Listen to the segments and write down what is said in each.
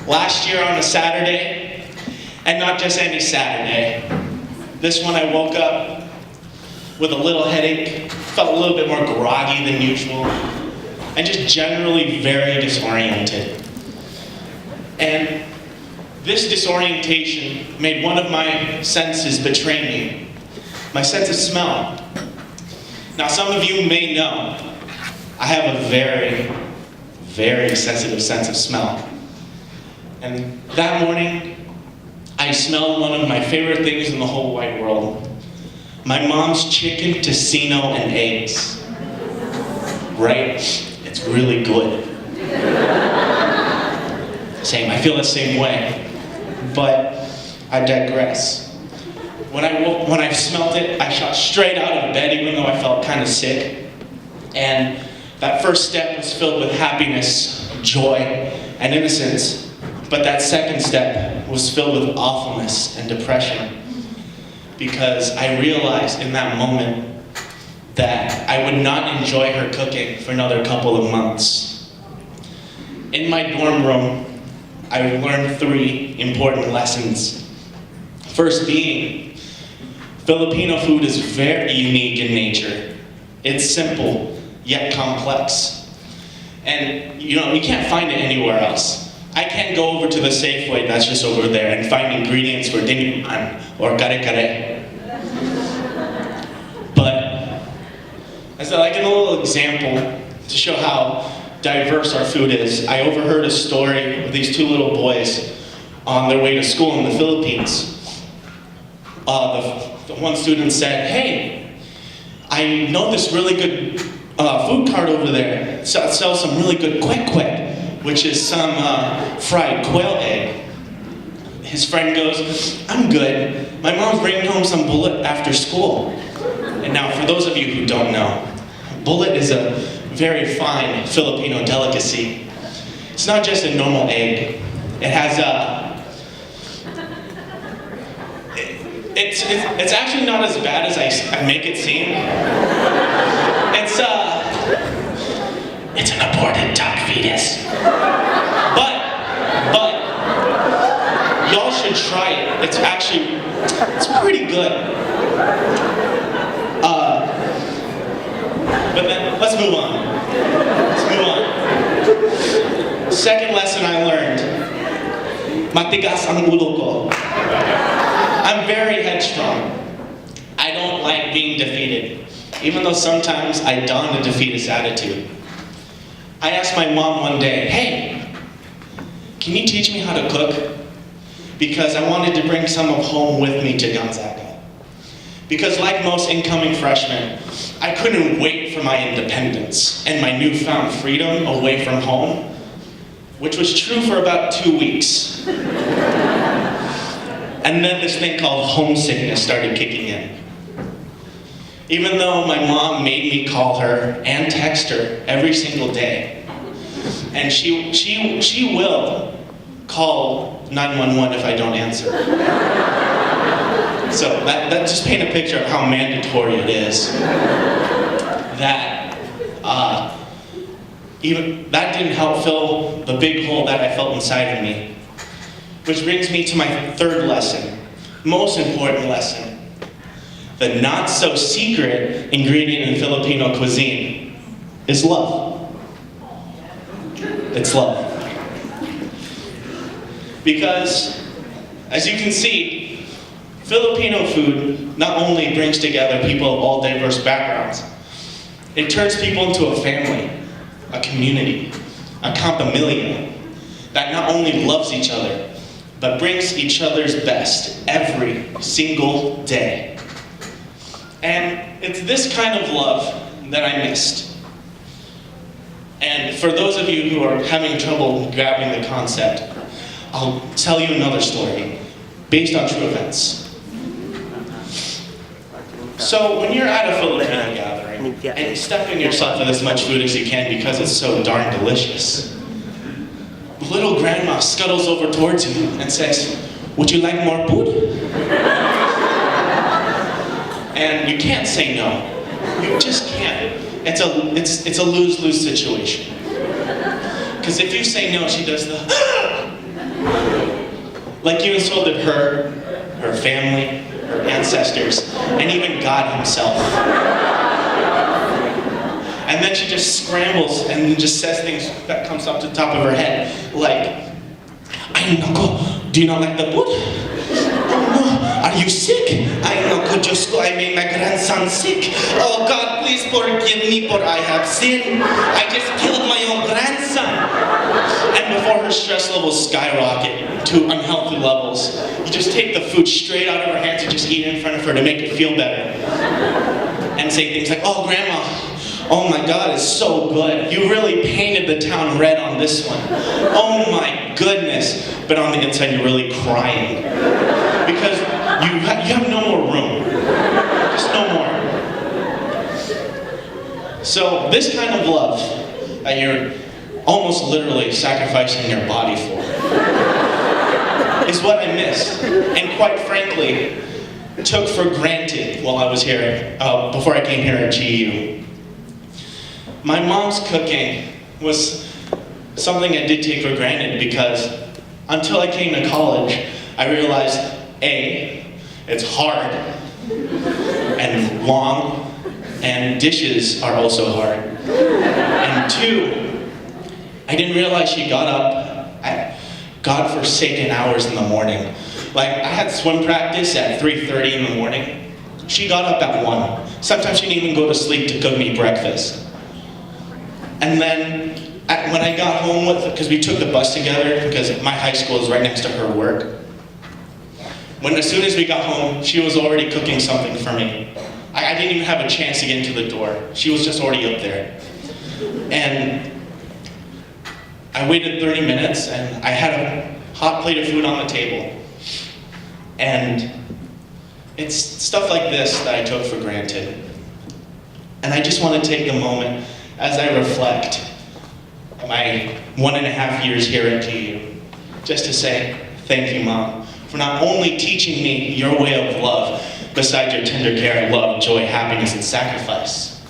Last year on a Saturday, and not just any Saturday, this one I woke up with a little headache, felt a little bit more groggy than usual, and just generally very disoriented. And this disorientation made one of my senses betray me, my sense of smell. Now, some of you may know, I have a very, very sensitive sense of smell. And that morning, I smelled one of my favorite things in the whole wide world. My mom's chicken tocino and eggs. Right? It's really good. Same, I feel the same way. But I digress. When I smelled it, I shot straight out of bed, even though I felt kind of sick. And that first step was filled with happiness, joy, and innocence. But that second step was filled with awfulness and depression, because I realized in that moment that I would not enjoy her cooking for another couple of months. In my dorm room, I learned 3 important lessons. First being, Filipino food is very unique in nature. It's simple, yet complex. And you can't find it anywhere else. I can't go over to the Safeway that's just over there and find ingredients for diniman or kare-kare. But as like a little example to show how diverse our food is, I overheard a story of these 2 little boys on their way to school in the Philippines. The one student said, "Hey, I know this really good food cart over there. It sells some really good kwek-kwek, which is some fried quail egg." His friend goes, "I'm good. My mom's bringing home some bullet after school." And now, for those of you who don't know, bullet is a very fine Filipino delicacy. It's not just a normal egg. It has it's actually not as bad as I make it seem. It's an aborted duck fetus. But y'all should try it. It's pretty good. But then, let's move on. Second lesson I learned, matigas ang ulo ko. I'm very headstrong. I don't like being defeated, even though sometimes I don a defeatist attitude. I asked my mom one day, "Hey, can you teach me how to cook?" Because I wanted to bring some of home with me to Gonzaga. Because like most incoming freshmen, I couldn't wait for my independence and my newfound freedom away from home, which was true for about 2 weeks. And then this thing called homesickness started kicking in. Even though my mom made me call her and text her every single day, and she will call 911 if I don't answer. So that just paint a picture of how mandatory it is. That didn't help fill the big hole that I felt inside of me. Which brings me to my third lesson, most important lesson. The not-so-secret ingredient in Filipino cuisine is love. It's love. Because, as you can see, Filipino food not only brings together people of all diverse backgrounds, it turns people into a family, a community, a campamilya that not only loves each other, but brings each other's best every single day. And it's this kind of love that I missed. And for those of you who are having trouble grabbing the concept, I'll tell you another story based on true events. So when you're at a Filipino gathering and stuffing yourself with as much food as you can because it's so darn delicious, little grandma scuttles over towards you and says, "Would you like more food?" And you can't say no. You just can't. It's a lose-lose situation. Because if you say no, she does the Like you insulted her, her family, her ancestors, and even God himself. And then she just scrambles and just says things that comes up to the top of her head, like, "Ay nako, do you not like the food? Oh no, are you sick? Ay nako, Diyos ko, I made my grandson sick. Oh God, please forgive me for I have sinned. I just killed my own grandson." And before her stress levels skyrocket to unhealthy levels, you just take the food straight out of her hands and just eat it in front of her to make it feel better. And say things like, "Oh Grandma, oh my God, it's so good. You really painted the town red on this one. Oh my goodness." But on the inside, you're really crying. Because you have no more room. Just no more. So this kind of love that you're almost literally sacrificing your body for is what I missed. And quite frankly, took for granted while I was here, before I came here at GU. My mom's cooking was something I did take for granted because until I came to college, I realized, A, it's hard and long, and dishes are also hard. And 2, I didn't realize she got up at godforsaken hours in the morning. Like, I had swim practice at 3:30 in the morning. She got up at 1. Sometimes she didn't even go to sleep to cook me breakfast. And then, when I got home because we took the bus together, because my high school is right next to her work. As soon as we got home, she was already cooking something for me. I didn't even have a chance to get into the door. She was just already up there. And I waited 30 minutes, and I had a hot plate of food on the table. And it's stuff like this that I took for granted. And I just want to take a moment as I reflect my 1.5 years here at GU, just to say thank you, Mom, for not only teaching me your way of love, besides your tender care, love, joy, happiness, and sacrifice,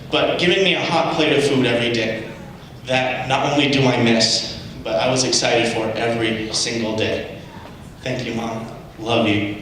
but giving me a hot plate of food every day that not only do I miss, but I was excited for every single day. Thank you, Mom. Love you.